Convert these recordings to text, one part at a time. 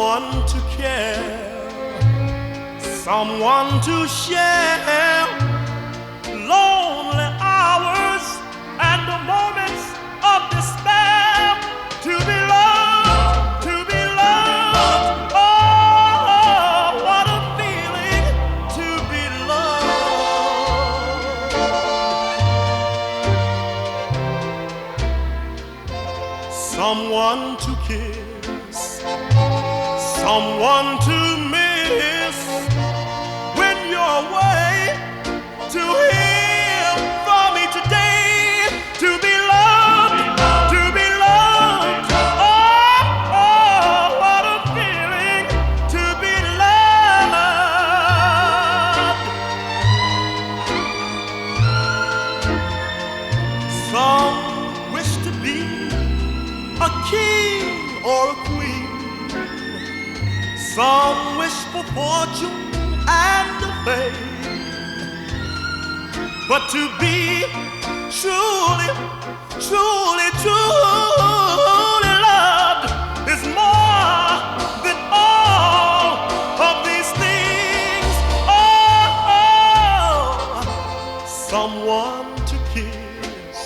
someone to care, someone to share lonely hours and the moments of despair. To be loved, to be loved. Oh, what a feeling to be loved. Someone to kiss, someone to miss when you're away. To hear from me today, to be loved, to be loved. Oh, oh, what a feeling to be loved. Some wish to be a king or a queen. Some wish for fortune and fame. But to be truly, truly, truly loved is more than all of these things. Oh, oh. Someone to kiss,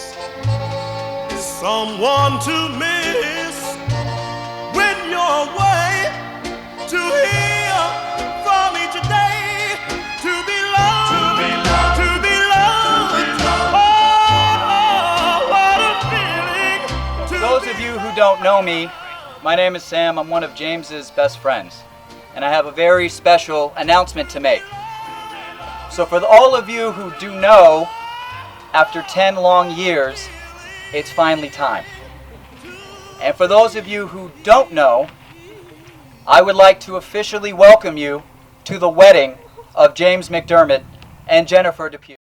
someone to miss when you're away. To hear from me today, to be loved, to be loved. Oh, what a feeling. For those of you who don't know me, my name is Sam. I'm one of James's best friends, and I have a very special announcement to make. So for all of you who do know, after 10 long years, it's finally time. And for those of you who don't know, I would like to officially welcome you to the wedding of James McDermott and Jennifer Depew.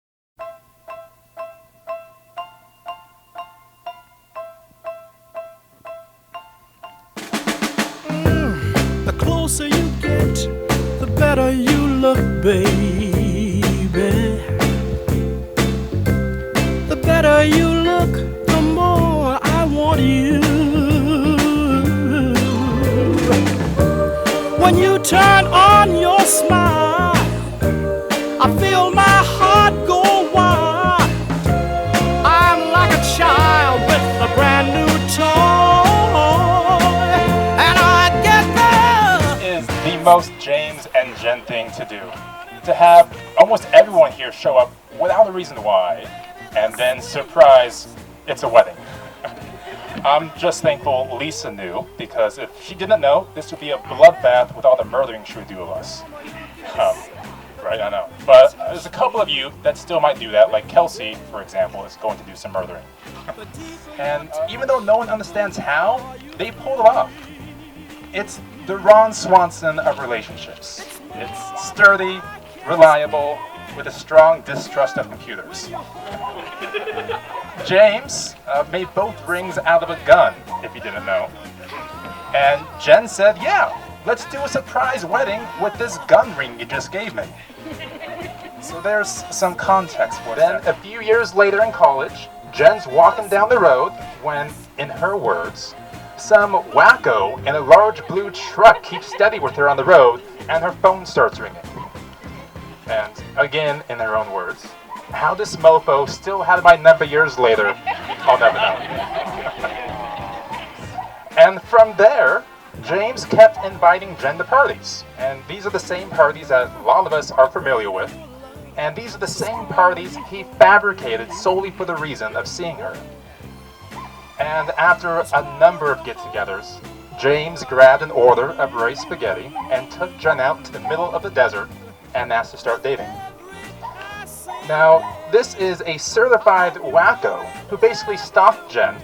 The closer you get, the better you look, baby. The better you look, the more I want you. When you turn on your smile, I feel my heart go wild. I'm like a child with a brand new toy, and I get Is the most James and Jen thing to do. To have almost everyone here show up without a reason why, and then surprise, it's a wedding. I'm just thankful Lisa knew, because if she didn't know, this would be a bloodbath with all the murdering she would do of us. Right, I know. But there's a couple of you that still might do that, like Kelsey, for example, is going to do some murdering. And even though no one understands how, they pulled it off. It's the Ron Swanson of relationships. It's sturdy, reliable, with a strong distrust of computers. James made both rings out of a gun, if you didn't know. And Jen said, yeah, let's do a surprise wedding with this gun ring you just gave me. So there's some context for that. Then a few years later in college, Jen's walking down the road when, in her words, some wacko in a large blue truck keeps steady with her on the road and her phone starts ringing. And again, in her own words, how this mofo still had my number years later, I'll never know. And from there, James kept inviting Jen to parties. And these are the same parties that a lot of us are familiar with. And these are the same parties he fabricated solely for the reason of seeing her. And after a number of get-togethers, James grabbed an order of Ray's spaghetti and took Jen out to the middle of the desert and asked to start dating. Now, this is a certified wacko who basically stalked Jen,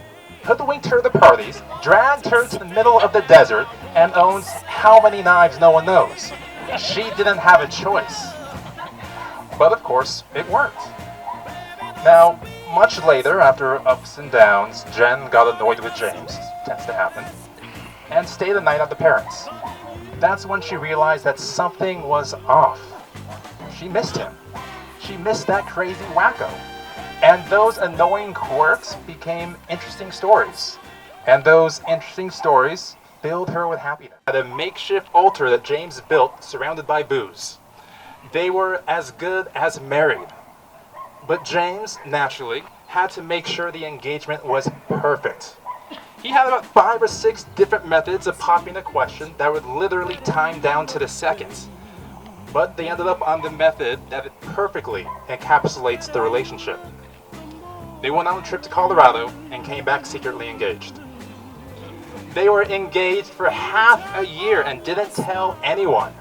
hoodwinked her to the parties, dragged her to the middle of the desert, and owns how many knives no one knows. She didn't have a choice. But of course, it worked. Now, much later, after ups and downs, Jen got annoyed with James, tends to happen, and stayed the night at the parents'. That's when she realized that something was off. She missed him. She missed that crazy wacko. And those annoying quirks became interesting stories. And those interesting stories filled her with happiness. At a makeshift altar that James built surrounded by booze. They were as good as married. But James, naturally, had to make sure the engagement was perfect. He had about 5 or 6 different methods of popping a question that would literally time down to the seconds. But they ended up on the method that perfectly encapsulates the relationship. They went on a trip to Colorado and came back secretly engaged. They were engaged for half a year and didn't tell anyone.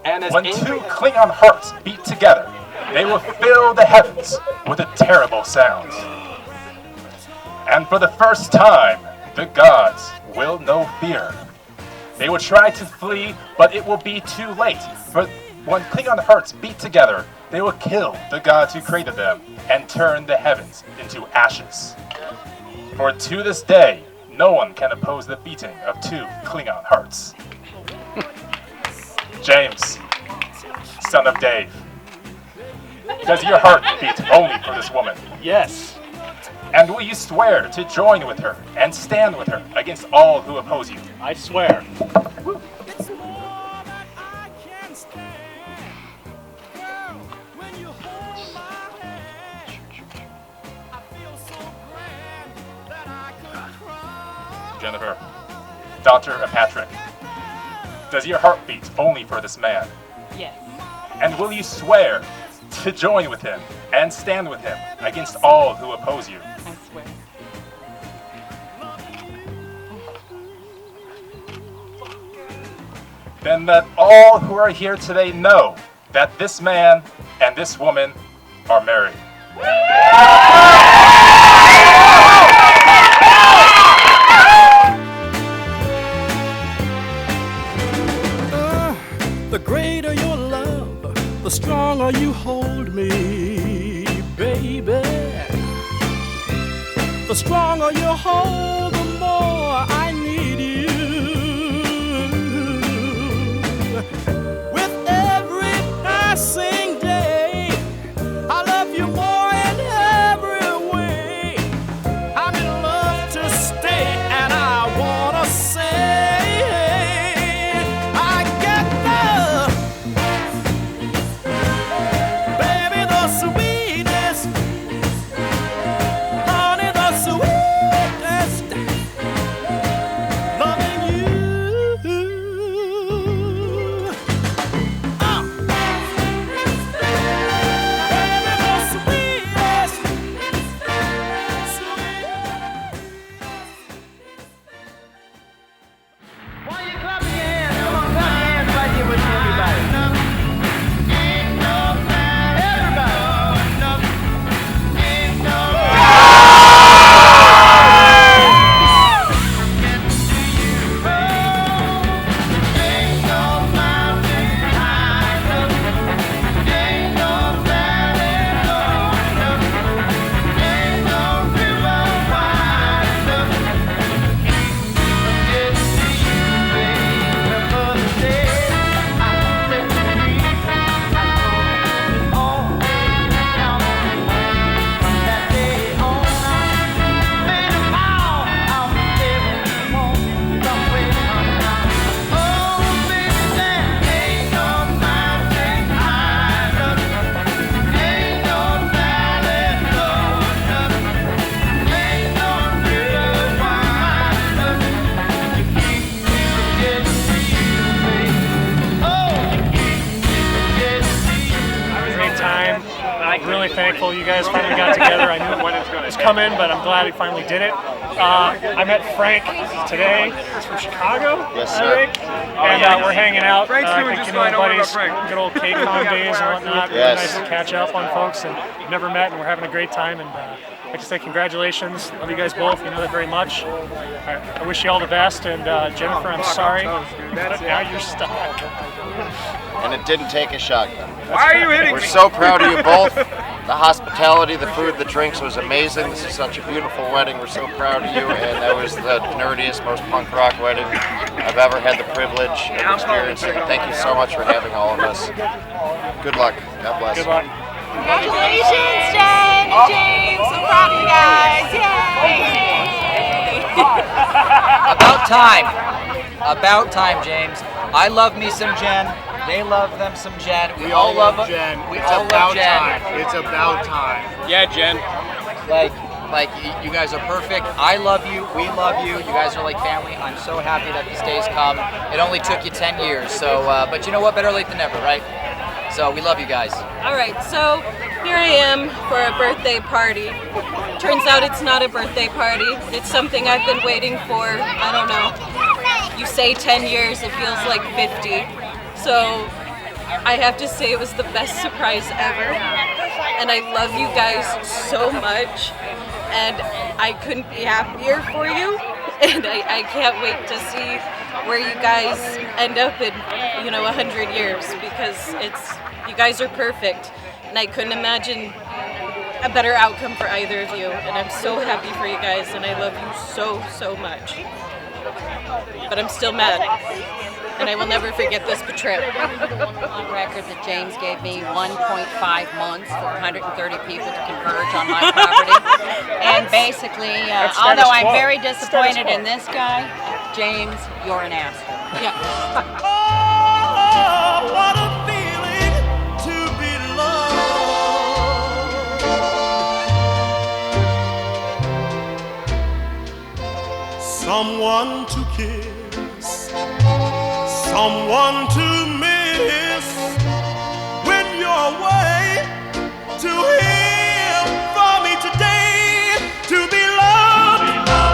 And as when 2 Klingon hearts beat together, they will fill the heavens with a terrible sound. And for the first time, the gods will know fear. They will try to flee, but it will be too late. For when Klingon hearts beat together, they will kill the gods who created them and turn the heavens into ashes. For to this day, no one can oppose the beating of 2 Klingon hearts. James, son of Dave, does your heart beat only for this woman? Yes. And will you swear to join with her and stand with her against all who oppose you? I swear. Jennifer, daughter of Patrick, does your heart beat only for this man? Yes. And will you swear to join with him and stand with him against all who oppose you? I swear. Then let all who are here today know that this man and this woman are married. The greater your love, the stronger you hold me, baby. The stronger you hold, the more I need you. With every passing day, I love you more in every way. I'm in love to stay, and I wanna say really thankful you guys finally got together. I knew it was coming, but I'm glad we finally did it. I met Frank today. He's from Chicago, yes, I think. And we're hanging out. Frank's doing just fine over at Frank. Good old KCON days and whatnot. Yes. Really nice to catch up on folks, and we've never met, and we're having a great time. And I'd like to say congratulations. Love you guys both. You know that very much. I wish you all the best. And Jennifer, I'm sorry, but now you're stuck. And it didn't take a shotgun. Why are you hitting We're me? so proud of you both. The hospitality, the food, the drinks was amazing. This is such a beautiful wedding. We're so proud of you. And that was the nerdiest, most punk rock wedding I've ever had the privilege of experiencing. Thank you so much for having all of us. Good luck. God bless. Good luck. Congratulations, Jen and James. So proud of you guys. Yay! About time. About time, James. I love me some Jen. They love them some Jen. We all love Jen. We It's all about love Jen. time. It's about time. Yeah, Jen. Like you guys are perfect. I love you. We love you. You guys are like family. I'm so happy that this day's come. It only took you 10 years. So, but you know what? Better late than never, right? So we love you guys. All right, so here I am for a birthday party. Turns out it's not a birthday party. It's something I've been waiting for, I don't know. You say 10 years, it feels like 50. So I have to say it was the best surprise ever. And I love you guys so much. And I couldn't be happier for you. And I can't wait to see where you guys end up in, 100 years, because you guys are perfect, and I couldn't imagine a better outcome for either of you, and I'm so happy for you guys, and I love you so, so much. But I'm still mad, and I will never forget this trip. On record that James gave me 1.5 months for 130 people to converge on my property. And basically, although I'm very disappointed in this guy, James, you're an asshole. Yeah. Oh, what a feeling to be loved. Someone to kiss, someone to miss. When you're away, to hear from me today, to be loved,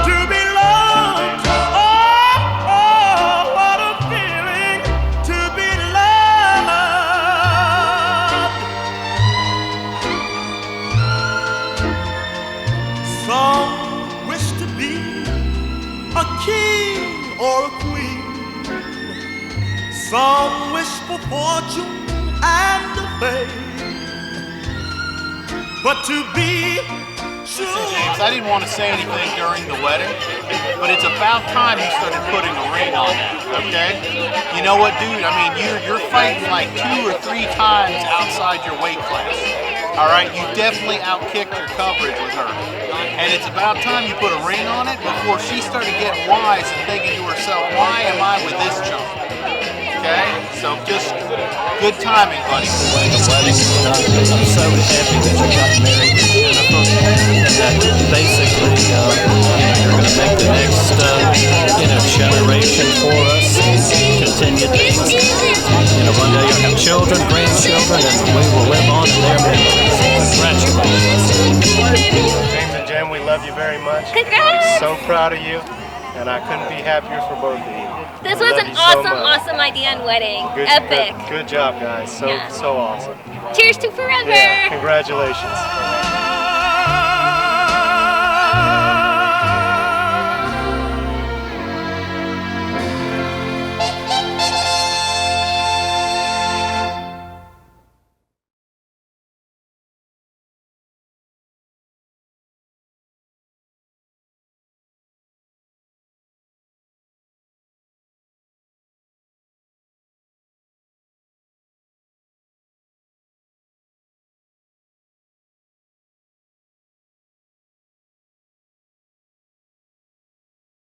to be loved. Oh, what a feeling to be loved. Some wish to be a king or a queen. Some wish for fortune and fame. But to be true. James, I didn't want to say anything during the wedding, but it's about time you started putting a ring on that, okay? You know what, dude? I mean, you're fighting like 2 or 3 times outside your weight class. All right, you definitely outkicked your coverage with her. And it's about time you put a ring on it before she started getting wise and thinking to herself, why am I with this chump? Okay? So just good timing, buddy. I'm so happy that you got married to Jennifer, and that basically, you're going to make the next, generation for us. Continue things. One day you'll have children, grandchildren, and we will live on in their memories. Congratulations. James and Jen, we love you very much. Congrats! I'm so proud of you, and I couldn't be happier for both of you. This We was love an you so much. awesome idea and wedding. Good, Epic. Good job, guys. So Yeah. so awesome. Cheers to forever. Yeah, congratulations.